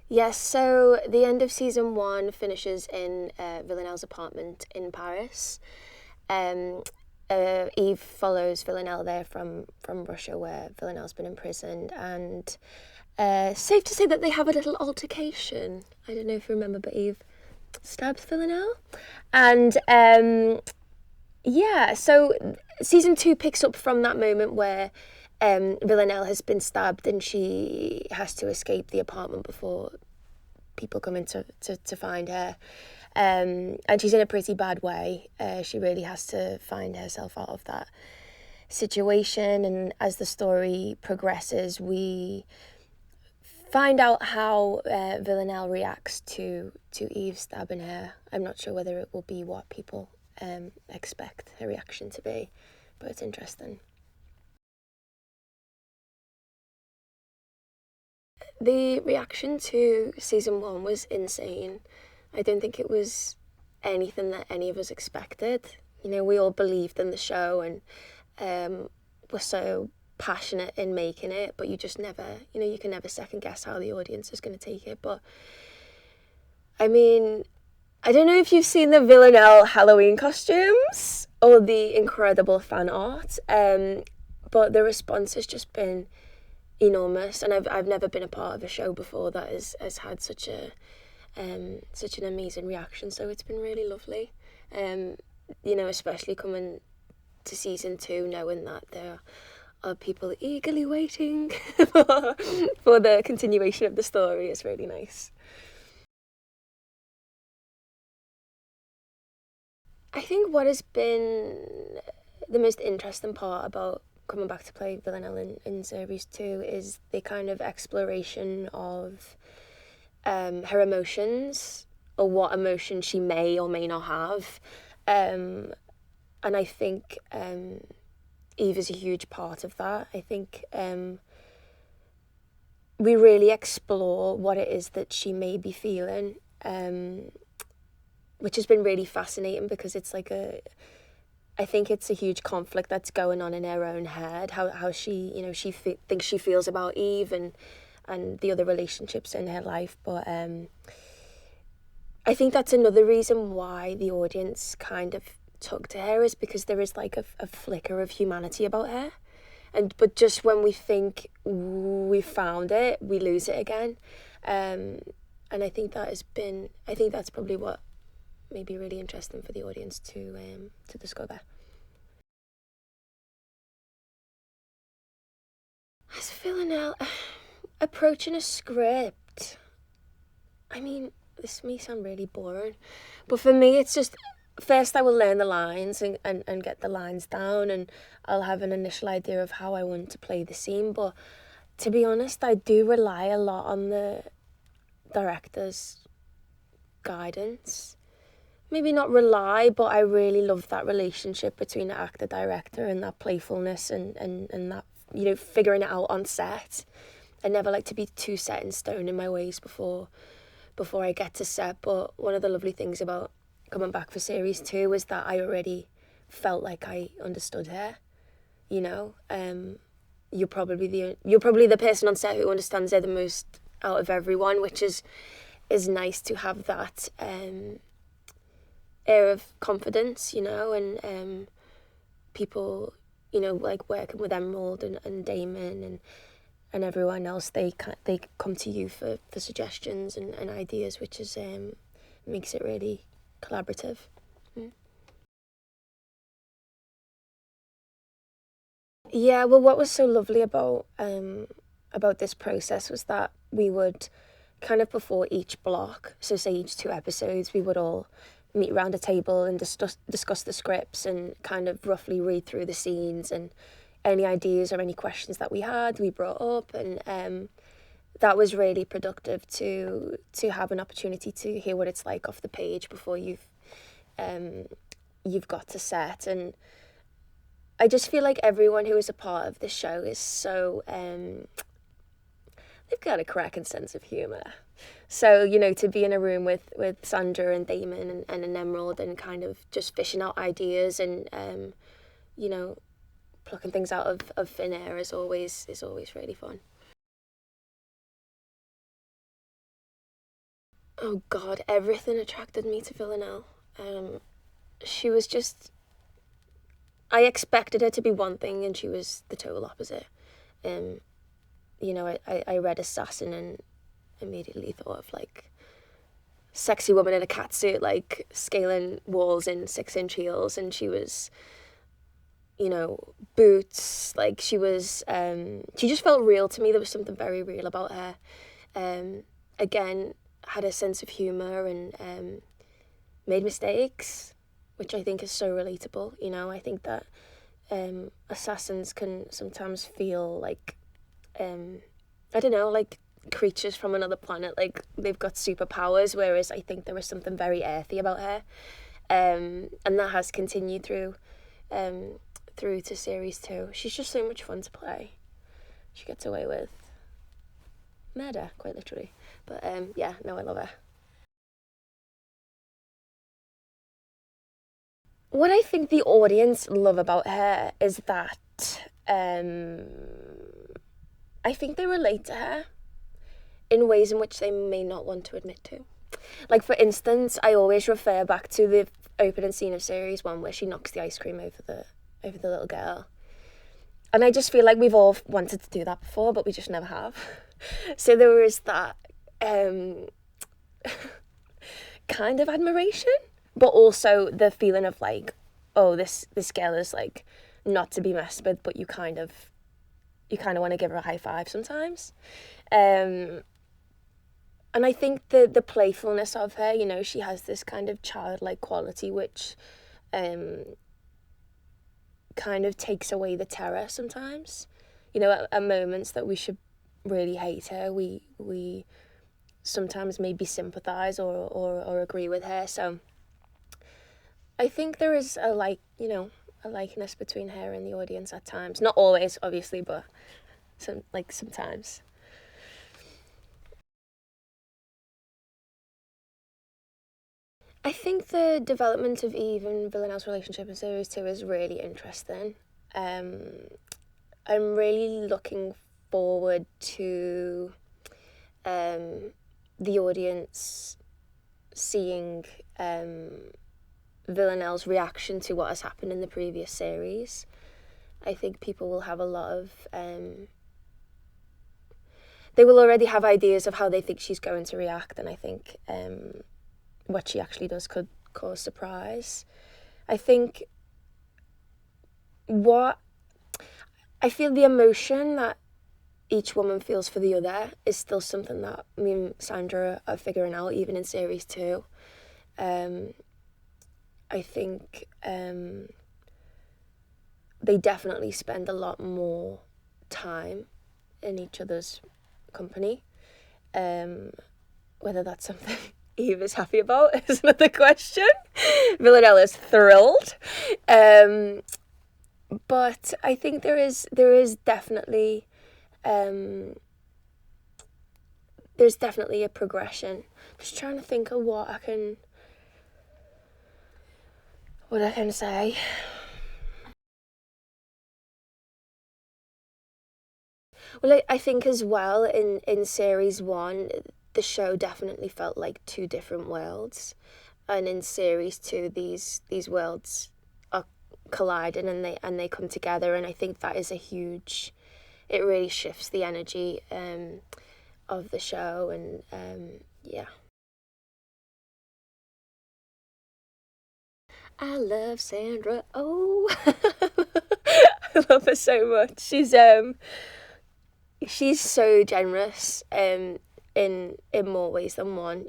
Yes, so the end of season one finishes in Villanelle's apartment in Paris. Um, Eve follows Villanelle there from Russia, where Villanelle's been imprisoned, and safe to say that they have a little altercation. I don't know if you remember, but Eve stabs Villanelle, and yeah, so season two picks up from that moment where Villanelle has been stabbed and she has to escape the apartment before people come in to find her. And she's in a pretty bad way. She really has to find herself out of that situation. And as the story progresses, we find out how Villanelle reacts to Eve stabbing her. I'm not sure whether it will be what people expect her reaction to be, but it's interesting. The reaction to season one was insane. I don't think it was anything that any of us expected. You know, we all believed in the show and were so passionate in making it, but you just never, you can never second guess how the audience is going to take it. But I mean, I don't know if you've seen the Villanelle Halloween costumes or the incredible fan art, but the response has just been enormous, and I've never been a part of a show before that has had such an amazing reaction. So it's been really lovely, especially coming to season two, knowing that there are people eagerly waiting for the continuation of the story is really nice. I think what has been the most interesting part about coming back to play Villanelle in series two is the kind of exploration of her emotions, or what emotions she may or may not have. And I think Eve is a huge part of that. I think we really explore what it is that she may be feeling, which has been really fascinating because it's like I think it's a huge conflict that's going on in her own head, how she, thinks she feels about Eve and the other relationships in her life. But I think that's another reason why the audience kind of took to her, is because there is like a flicker of humanity about her. But just when we think we found it, we lose it again. And I think that's probably what may be really interesting for the audience to discover. As Villanelle approaching a script, I mean, this may sound really boring, but for me, it's just first I will learn the lines and get the lines down, and I'll have an initial idea of how I want to play the scene. But to be honest, I do rely a lot on the director's guidance. Maybe not rely, but I really love that relationship between the actor director and that playfulness and that, figuring it out on set. I never like to be too set in stone in my ways before I get to set. But one of the lovely things about coming back for series two was that I already felt like I understood her. You're probably the person on set who understands her the most out of everyone, which is nice to have that air of confidence, and people, like working with Emerald and Damon and everyone else, they come to you for suggestions and ideas, which is makes it really collaborative. Mm. Yeah, well, what was so lovely about this process was that we would kind of, before each block, so say each two episodes, we would all meet around a table and discuss the scripts and kind of roughly read through the scenes, and any ideas or any questions that we had, we brought up, and that was really productive to have an opportunity to hear what it's like off the page before you've got to set. And I just feel like everyone who is a part of the show is so they've got a cracking sense of humour. So, to be in a room with Sandra and Damon and an Emerald and kind of just fishing out ideas and you know plucking things out of thin air is always really fun. Oh God, everything attracted me to Villanelle. She was just, I expected her to be one thing and she was the total opposite. Um, I read Assassin and immediately thought of like sexy woman in a catsuit, like scaling walls in 6-inch heels, and she was, boots. Like she just felt real to me. There was something very real about her. Again, had a sense of humor and made mistakes, which I think is so relatable. I think that assassins can sometimes feel like, I don't know, like creatures from another planet, like they've got superpowers, whereas I think there was something very earthy about her. And that has continued through to series 2. She's just so much fun to play. She gets away with murder, quite literally. But yeah, no, I love her. What I think the audience love about her is that um, I think they relate to her in ways in which they may not want to admit to. Like, for instance, I always refer back to the opening scene of series 1 where she knocks the ice cream over the little girl. And I just feel like we've all wanted to do that before, but we just never have. So there was that um, kind of admiration, but also the feeling of like, oh, this girl is like not to be messed with, but you kind of want to give her a high five sometimes. And I think the playfulness of her, she has this kind of childlike quality which kind of takes away the terror sometimes. At moments that we should really hate her, we sometimes maybe sympathise or agree with her. So I think there is a likeness between her and the audience at times. Not always, obviously, but sometimes. I think the development of Eve and Villanelle's relationship in series 2 is really interesting. Um, I'm really looking forward to the audience seeing Villanelle's reaction to what has happened in the previous series. I think people will have a lot of they will already have ideas of how they think she's going to react, and I think what she actually does could cause surprise. I think what I feel the emotion that each woman feels for the other is still something that me and Sandra are figuring out even in series 2. I think they definitely spend a lot more time in each other's company. Whether that's something Eve is happy about is another question. Villanelle is thrilled. But I think there is definitely there's definitely a progression. Just trying to think of what I can say. Well, I think as well in series 1, the show definitely felt like two different worlds, and in series 2, these worlds are colliding and they come together, and I think that is a huge. It really shifts the energy of the show, and yeah. I love Sandra. Oh, I love her so much. She's so generous in more ways than one.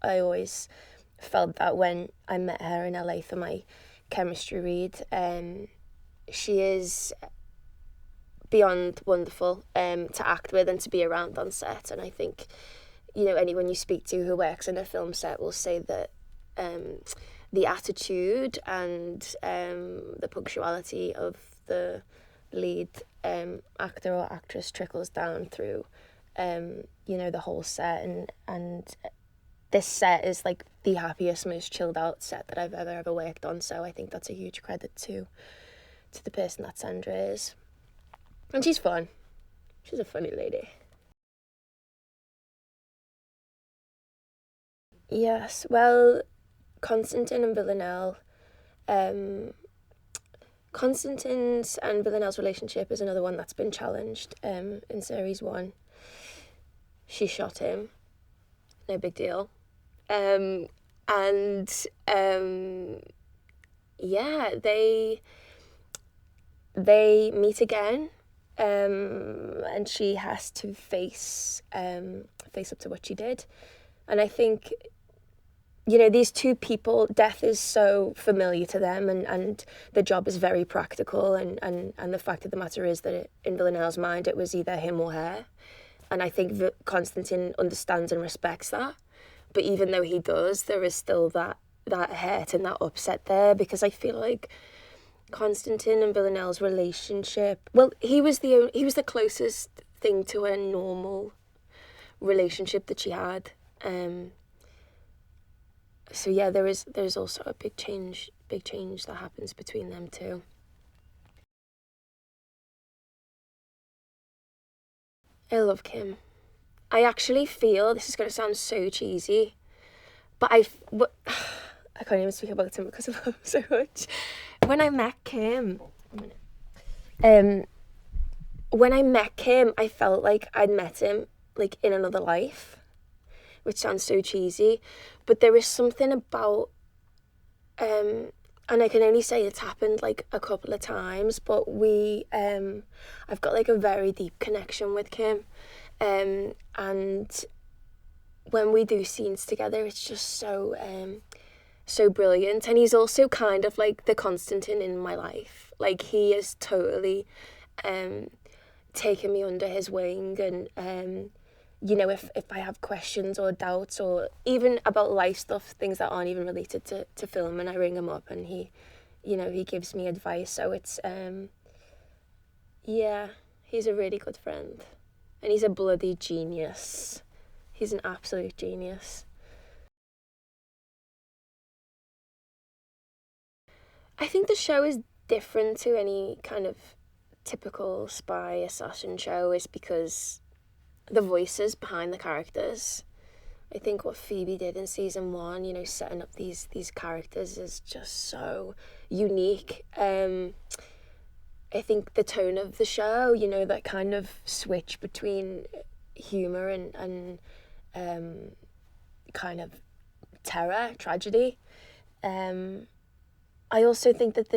I always felt that when I met her in LA for my chemistry read. She is beyond wonderful to act with and to be around on set, and I think anyone you speak to who works in a film set will say that the attitude and the punctuality of the lead actor or actress trickles down through the whole set, and this set is like the happiest, most chilled out set that I've ever worked on, so I think that's a huge credit to the person that Sandra is. And she's fun. She's a funny lady. Yes, well, Constantine and Villanelle. Constantine's and Villanelle's relationship is another one that's been challenged in series 1. She shot him, no big deal. And yeah, they meet again, and she has to face up to what she did. And I think, these two people, death is so familiar to them, and the job is very practical, and the fact of the matter is that in Villanelle's mind, it was either him or her. And I think Constantine understands and respects that. But even though he does, there is still that hurt and that upset there, because I feel like Constantine and Villanelle's relationship, well, he was the closest thing to a normal relationship that she had. So yeah, there's also a big change that happens between them two. I love Kim. I actually feel, this is going to sound so cheesy, but I can't even speak about him because I love him so much. When I met Kim, I felt like I'd met him like in another life, which sounds so cheesy, but there is something about, and I can only say it's happened like a couple of times, but I've got like a very deep connection with Kim, and when we do scenes together, it's just so brilliant. And he's also kind of like the Constantine in my life. Like, he is totally taken me under his wing, and if I have questions or doubts, or even about life stuff, things that aren't even related to film, and I ring him up, and he gives me advice. So it's yeah, he's a really good friend, and he's a bloody genius. He's an absolute genius. I think the show is different to any kind of typical spy assassin show is because the voices behind the characters. I think what Phoebe did in season 1, setting up these characters is just so unique. I think the tone of the show, that kind of switch between humour and kind of terror, tragedy. I also think that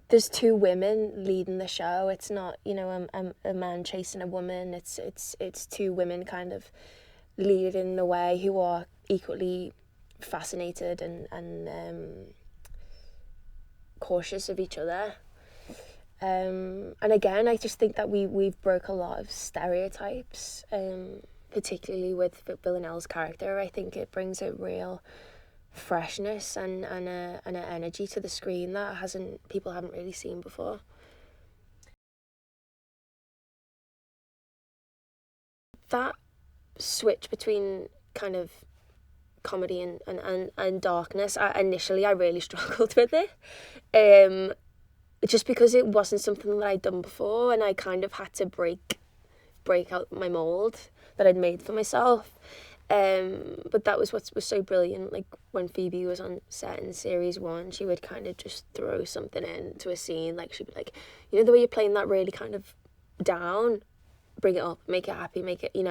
there's two women leading the show. It's not, a man chasing a woman. It's two women kind of leading the way, who are equally fascinated and cautious of each other. And again, I just think that we've broke a lot of stereotypes, particularly with Villanelle's character. I think it brings a real freshness and an energy to the screen that people haven't really seen before. That switch between kind of comedy and darkness, initially I really struggled with it, just because it wasn't something that I'd done before, and I kind of had to break out my mold that I'd made for myself. But that was what was so brilliant. Like, when Phoebe was on set in series 1, she would kind of just throw something into a scene. Like, she'd be like, the way you're playing that really kind of down, bring it up, make it happy, make it, and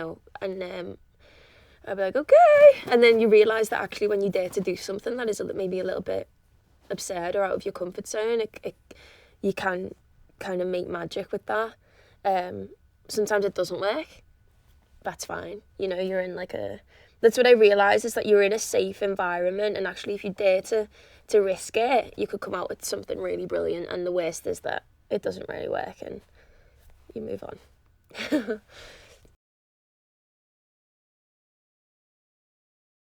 I'd be like, okay. And then you realise that actually when you dare to do something that is maybe a little bit absurd or out of your comfort zone, you can kind of make magic with that. Sometimes it doesn't work. That's fine. You're in that's what I realised, is that you're in a safe environment, and actually if you dare to risk it, you could come out with something really brilliant. And the worst is that it doesn't really work and you move on.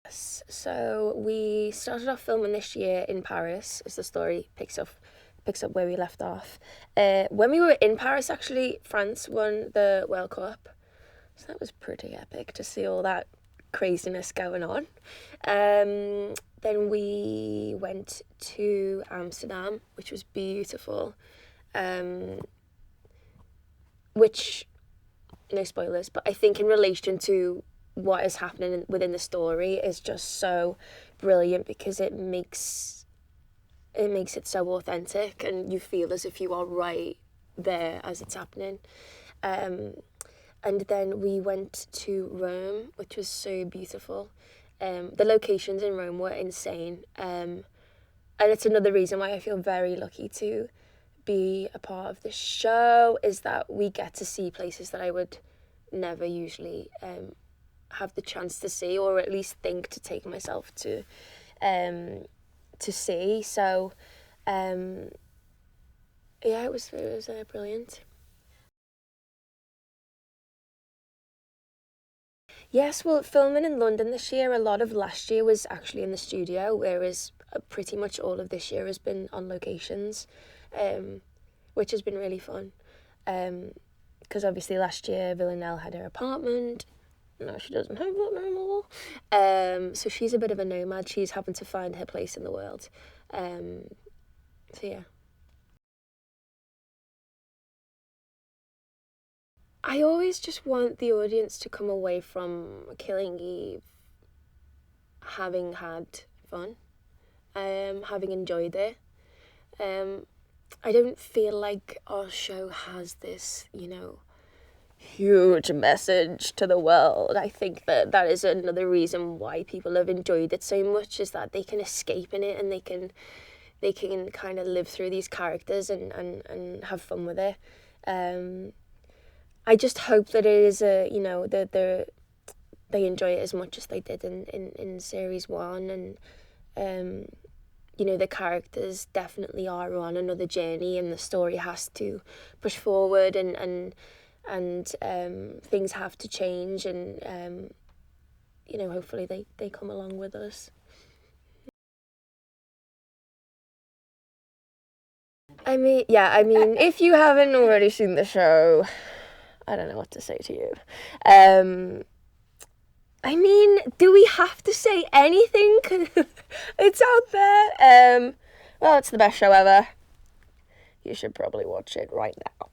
So we started off filming this year in Paris, as the story picks up where we left off. When we were in Paris, actually, France won the World Cup. So that was pretty epic to see all that craziness going on. Then we went to Amsterdam, which was beautiful. Which, no spoilers, but I think in relation to what is happening within the story is just so brilliant, because it makes it so authentic, and you feel as if you are right there as it's happening. And then we went to Rome, which was so beautiful. The locations in Rome were insane. And it's another reason why I feel very lucky to be a part of this show, is that we get to see places that I would never usually have the chance to see, or at least think to take myself to see. So yeah, it was brilliant. Yes, well, filming in London this year, a lot of last year was actually in the studio, whereas pretty much all of this year has been on locations, which has been really fun. Because obviously last year Villanelle had her apartment. No, she doesn't have that no more. So she's a bit of a nomad. She's having to find her place in the world. So yeah. I always just want the audience to come away from Killing Eve having had fun, having enjoyed it. I don't feel like our show has this, huge message to the world. I think that is another reason why people have enjoyed it so much, is that they can escape in it, and they can kind of live through these characters and have fun with it. I just hope that it is that they enjoy it as much as they did in series 1, and the characters definitely are on another journey, and the story has to push forward, and things have to change, and hopefully they come along with us. I mean, if you haven't already seen the show, I don't know what to say to you. Do we have to say anything? It's out there. Well, it's the best show ever. You should probably watch it right now.